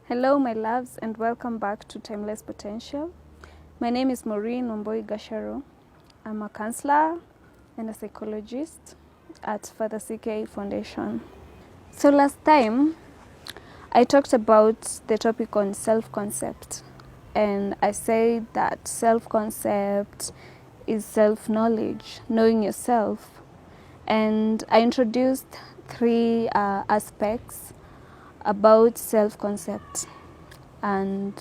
Hello, my loves, and welcome back to Timeless Potential. My name is Maureen Gacheru. I'm a counselor and a psychologist at FatherCK Foundation. So last time, I talked about the topic on self-concept, and I said that self-concept is self-knowledge, knowing yourself, and I introduced three aspects about self-concept, and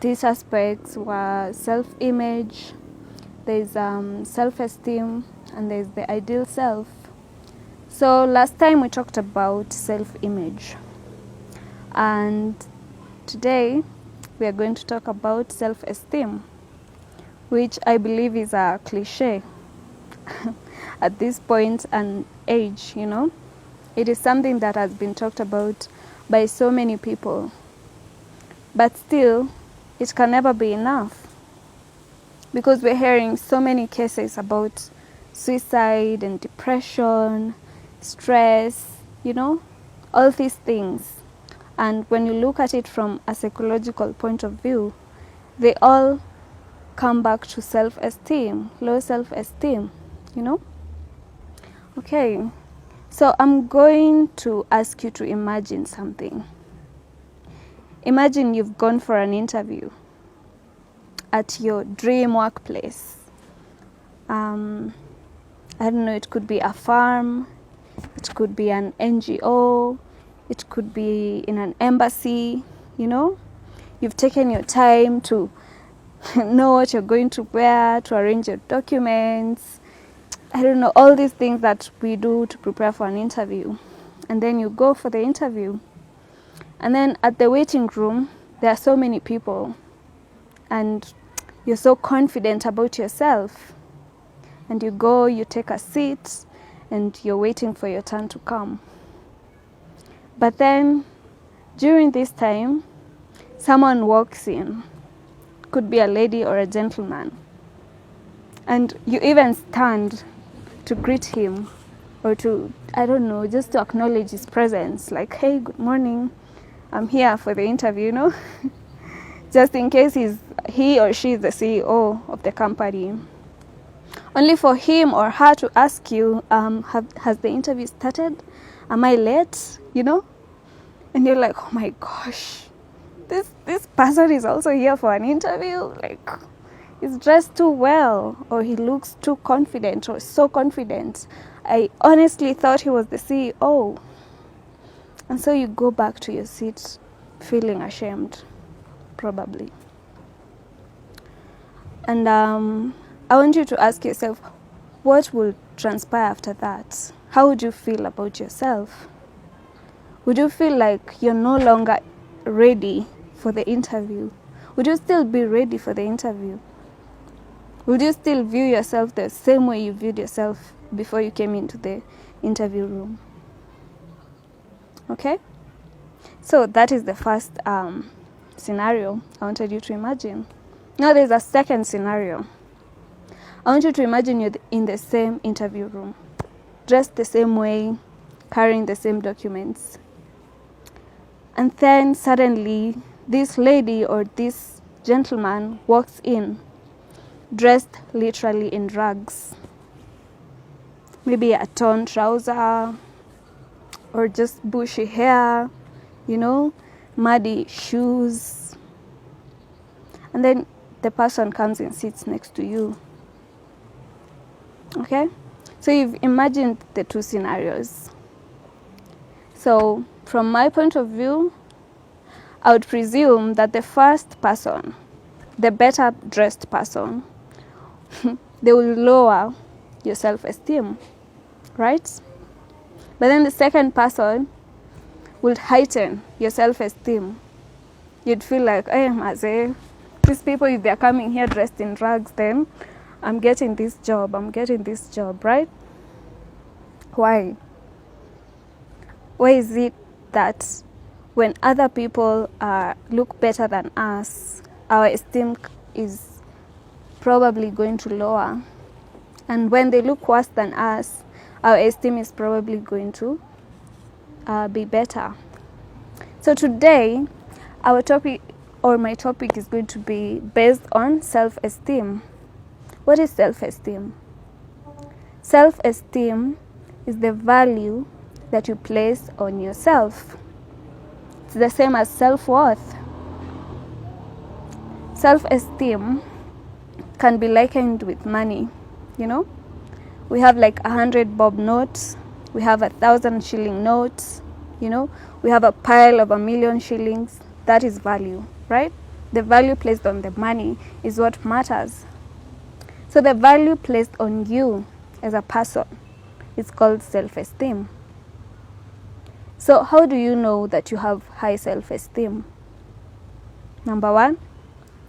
these aspects were self-image, there's self-esteem, and there's the ideal self. So last time we talked about self-image, and today we are going to talk about self-esteem, which I believe is a cliche at this point and age, It is something that has been talked about by so many people, but still it can never be enough, because we're hearing so many cases about suicide and depression, stress, all these things. And when you look at it from a psychological point of view, they all come back to self-esteem, low self-esteem, Okay. So I'm going to ask you to imagine something. Imagine you've gone for an interview at your dream workplace. I don't know, it could be a farm, it could be an NGO, it could be in an embassy, You've taken your time to know what you're going to wear, to arrange your documents, I don't know, all these things that we do to prepare for an interview. And then you go for the interview. And then at the waiting room, there are so many people. And you're so confident about yourself. And you go, you take a seat, and you're waiting for your turn to come. But then, during this time, someone walks in. Could be a lady or a gentleman. And you even stand to greet him, or to, I don't know, just to acknowledge his presence, like, hey, good morning, I'm here for the interview, just in case he or she is the CEO of the company. Only for him or her to ask you, has the interview started? Am I late? And you're like, oh my gosh, this person is also here for an interview, like, he's dressed too well, or he looks too confident, or so confident. I honestly thought he was the CEO. And so you go back to your seat feeling ashamed, probably. And I want you to ask yourself, what will transpire after that? How would you feel about yourself? Would you feel like you're no longer ready for the interview? Would you still be ready for the interview? Would you still view yourself the same way you viewed yourself before you came into the interview room? Okay? So that is the first scenario I wanted you to imagine. Now there's a second scenario. I want you to imagine you're in the same interview room, dressed the same way, carrying the same documents. And then suddenly, this lady or this gentleman walks in, dressed literally in rags. Maybe a torn trouser, or just bushy hair, muddy shoes. And then the person comes and sits next to you. Okay? So you've imagined the two scenarios. So from my point of view, I would presume that the first person, the better dressed person, they will lower your self-esteem, right? But then the second person will heighten your self-esteem. You'd feel like, hey, Maze, these people, if they're coming here dressed in rags, then I'm getting this job, right? Why? Why is it that when other people look better than us, our esteem is probably going to lower? And when they look worse than us, our esteem is probably going to be better. So today, our topic, or my topic, is going to be based on self-esteem. What is self-esteem? Self-esteem is the value that you place on yourself. It's the same as self-worth. Self-esteem can be likened with money. You know, we have like 100 bob notes, we have 1,000 shilling notes, you know, we have a pile of 1,000,000 shillings. That is value, right? The value placed on the money is what matters. So the value placed on you as a person is called self-esteem. So how do you know that you have high self-esteem? Number one,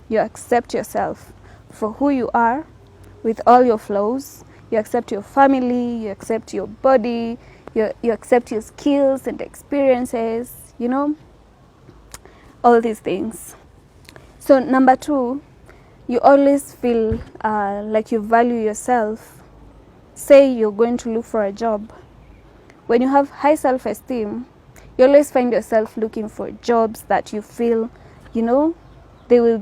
you accept yourself for who you are with all your flaws. You accept your family, you accept your body, you accept your skills and experiences, you know, all these things. So number two, you always feel like you value yourself. Say you're going to look for a job. When you have high self-esteem, you always find yourself looking for jobs that you feel, you know, they will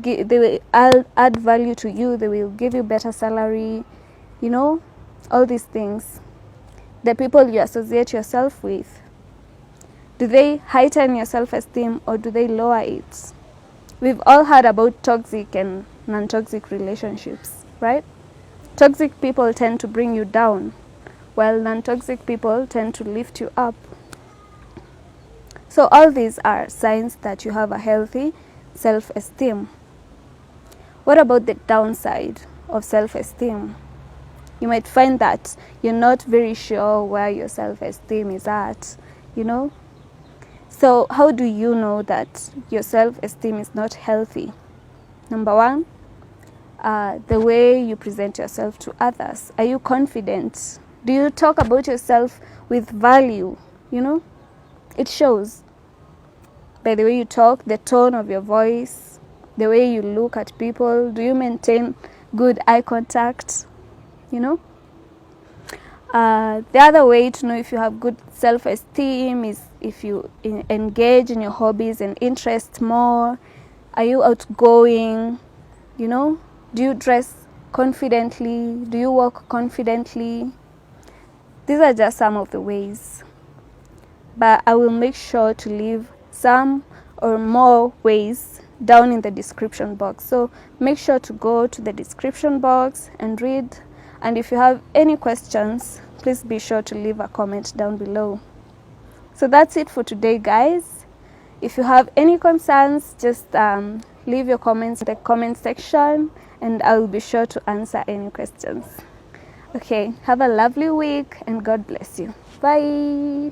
add value to you. They will give you better salary, you know, all these things. The people you associate yourself with, do they heighten your self-esteem or do they lower it? We've all heard about toxic and non-toxic relationships, right? Toxic people tend to bring you down, while non-toxic people tend to lift you up. So all these are signs that you have a healthy self-esteem. What about the downside of self-esteem? You might find that you're not very sure where your self-esteem is at, you know? So how do you know that your self-esteem is not healthy? Number one, the way you present yourself to others. Are you confident? Do you talk about yourself with value? You know, it shows by the way you talk, the tone of your voice, the way you look at people. Do you maintain good eye contact? You know, the other way to know if you have good self-esteem is if you engage in your hobbies and interests more. Are you outgoing? You know, do you dress confidently? Do you walk confidently? These are just some of the ways, but I will make sure to leave some or more ways down in the description box. So make sure to go to the description box and read. And if you have any questions, please be sure to leave a comment down below. So that's it for today, guys. If you have any concerns, just leave your comments in the comment section and I will be sure to answer any questions. Okay, have a lovely week and God bless you. Bye.